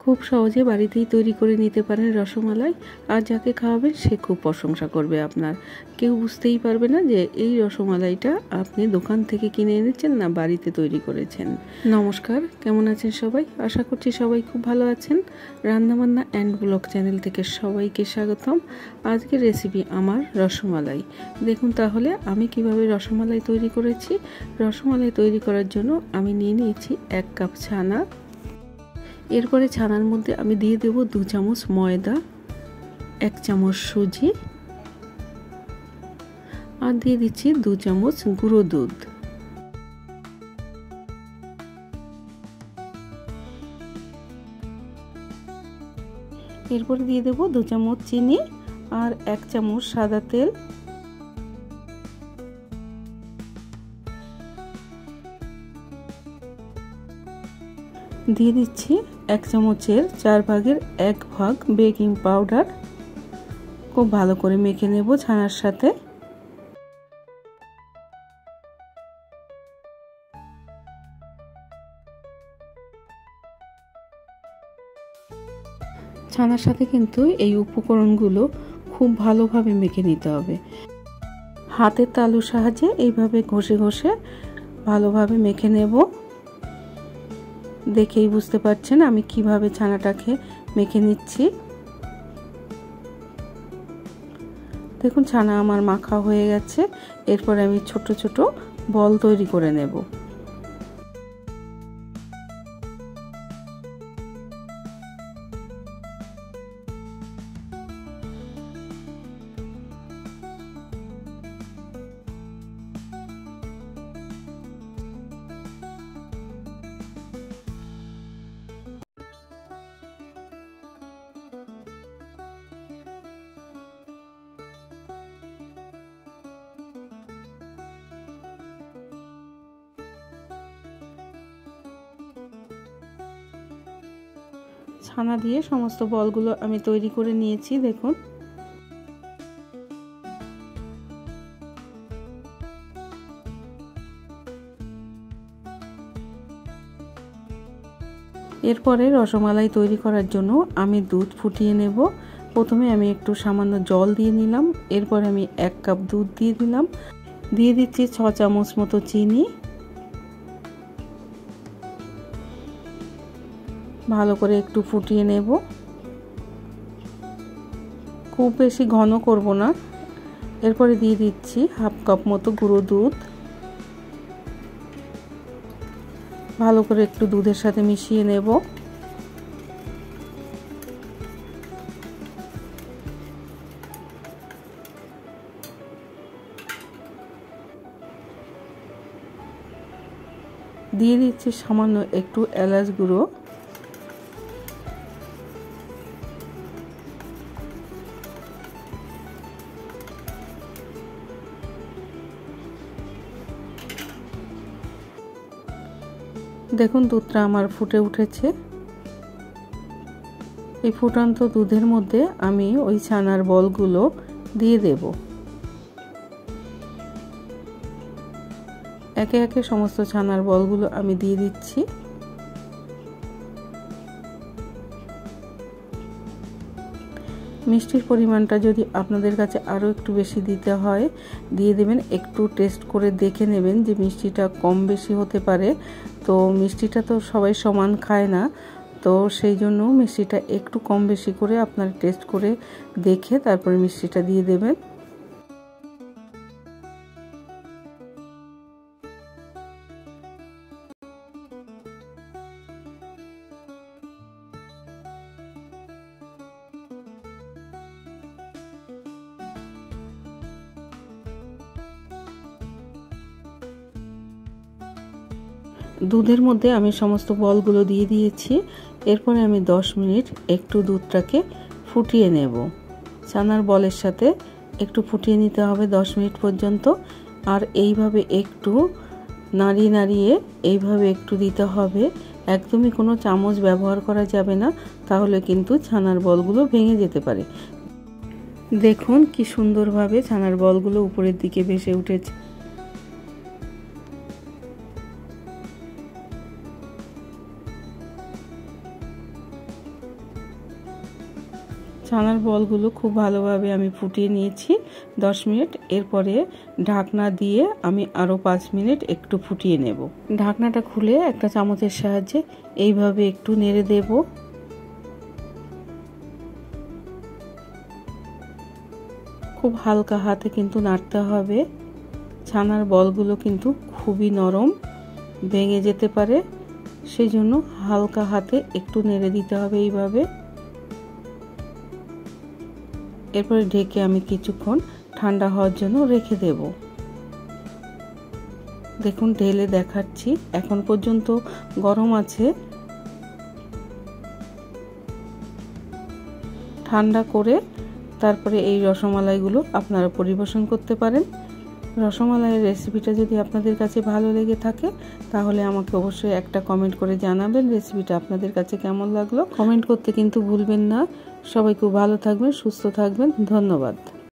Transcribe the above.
খুব সহজে বাড়িতেই তৈরি করে নিতে পারেন রসমালাই। আর যাকে খাওয়াবেন সে খুব প্রশংসা করবে আপনার। কেউ বুঝতেই পারবে না যে এই রসমালাইটা আপনি দোকান থেকে কিনে এনেছেন না বাড়িতে তৈরি করেছেন। নমস্কার, কেমন আছেন সবাই? আশা করছি সবাই খুব ভালো আছেন। রান্নাবান্না অ্যান্ড ব্লগ চ্যানেল থেকে সবাইকে স্বাগতম। আজকের রেসিপি আমার রসমালাই। দেখুন তাহলে আমি কিভাবে রসমালাই তৈরি করেছি। রসমালাই তৈরি করার জন্য আমি নিয়ে নিয়েছি 1 কাপ ছানা। এরপরে ছানার মধ্যে আমি দিয়ে দেব 2 চামচ ময়দা, 1 চামচ সুজি আর দিয়ে দিচ্ছি 2 চামচ গুঁড়ো দুধ। এরপরে দিয়ে দেব 2 চামচ চিনি আর 1 চামচ সাদা তেল। দিয়ে দিচ্ছি 1 চামচের 4 ভাগের 1 ভাগ বেকিং পাউডার। খুব ভালো করে মেখে নেব ছানার সাথে। ছানার সাথে কিন্তু এই উপকরণগুলো খুব ভালোভাবে মেখে নিতে হবে। হাতের তালুর সাহায্যে এইভাবে ঘষে ঘষে ভালোভাবে মেখে নেব। দেখেই বুঝতে পারছেন আমি কিভাবে ছানাটাকে মেখে নিচ্ছি। দেখুন ছানা আমার মাখা হয়ে গেছে। এরপর আমি ছোট ছোট বল তৈরি করে নেব। ছানা দিয়ে সমস্ত বলগুলো আমি তৈরি করে নিয়েছি। দেখুন এরপরে রসমালাই তৈরি করার জন্য আমি দুধ ফুটিয়ে নেব। প্রথমে আমি একটু সামান্য জল দিয়ে নিলাম। এরপর আমি 1 কাপ দুধ দিয়ে দিলাম। দিয়ে দিচ্ছি 6 চামচ মতো চিনি। ভালো করে একটু ফুটিয়ে নেব। খুব বেশি ঘন করব না। এরপরে দিয়ে দিচ্ছি 1/2 কাপ মতো গুঁড়ো দুধ। ভালো করে একটু দুধের সাথে মিশিয়ে নেব। দিয়ে দিচ্ছি সামান্য একটু এলাচ গুঁড়ো। দেখুন দুধটা আমার ফুটে উঠেছে। এই ফুটন্ত দুধের মধ্যে আমি ওই ছানার বলগুলো দিয়ে দেব। একে একে সমস্ত ছানার বলগুলো আমি দিয়ে দিচ্ছি। মিষ্টির পরিমাণটা যদি আপনাদের কাছে আরও একটু বেশি দিতে হয় দিয়ে দেবেন। একটু টেস্ট করে দেখে নেবেন যে মিষ্টিটা কম বেশি হতে পারে। তো মিষ্টিটা তো সবাই সমান খায় না, তো সেই জন্য মিষ্টিটা একটু কম বেশি করে আপনারা টেস্ট করে দেখে তারপরে মিষ্টিটা দিয়ে দেবেন। দুধের মধ্যে আমি সমস্ত বলগুলো দিয়ে দিয়েছি। এরপরে আমি 10 মিনিট একটু দুধটাকে ফুটিয়ে নেব। ছানার বলের সাথে একটু ফুটিয়ে নিতে হবে 10 মিনিট পর্যন্ত। আর এইভাবে একটু নাড়িয়ে নাড়িয়ে এইভাবে একটু দিতে হবে। একদমই কোনো চামচ ব্যবহার করা যাবে না, তাহলে কিন্তু ছানার বলগুলো ভেঙে যেতে পারে। দেখুন কি সুন্দরভাবে ছানার বলগুলো উপরের দিকে ভেসে উঠেছে। ছানার বলগুলো খুব ভালোভাবে আমি ফুটিয়ে নিয়েছি 10 মিনিট। এরপরে ঢাকনা দিয়ে আমি আরও 5 মিনিট একটু ফুটিয়ে নেব। ঢাকনাটা খুলে একটা চামচের সাহায্যে এইভাবে একটু নেড়ে দেব। খুব হালকা হাতে কিন্তু নাড়তে হবে। ছানার বলগুলো কিন্তু খুবই নরম, ভেঙে যেতে পারে, সেই জন্য হালকা হাতে একটু নেড়ে দিতে হবে এইভাবে। এরপরে ঢেকে আমি কিছুক্ষণ ঠান্ডা হওয়ার জন্য রেখে দেব। দেখুন ঢেলে দেখাচ্ছি, এখন পর্যন্ত গরম আছে। ঠান্ডা করে তারপরে এই রসমালাইগুলো আপনারা পরিবেশন করতে পারেন। রসমালাইয়ের রেসিপিটা যদি আপনাদের কাছে ভালো লেগে থাকে তাহলে আমাকে অবশ্যই একটা কমেন্ট করে জানাবেন রেসিপিটা আপনাদের কাছে কেমন লাগলো। কমেন্ট করতে কিন্তু ভুলবেন না। সবাই খুব ভালো থাকবেন, সুস্থ থাকবেন। ধন্যবাদ।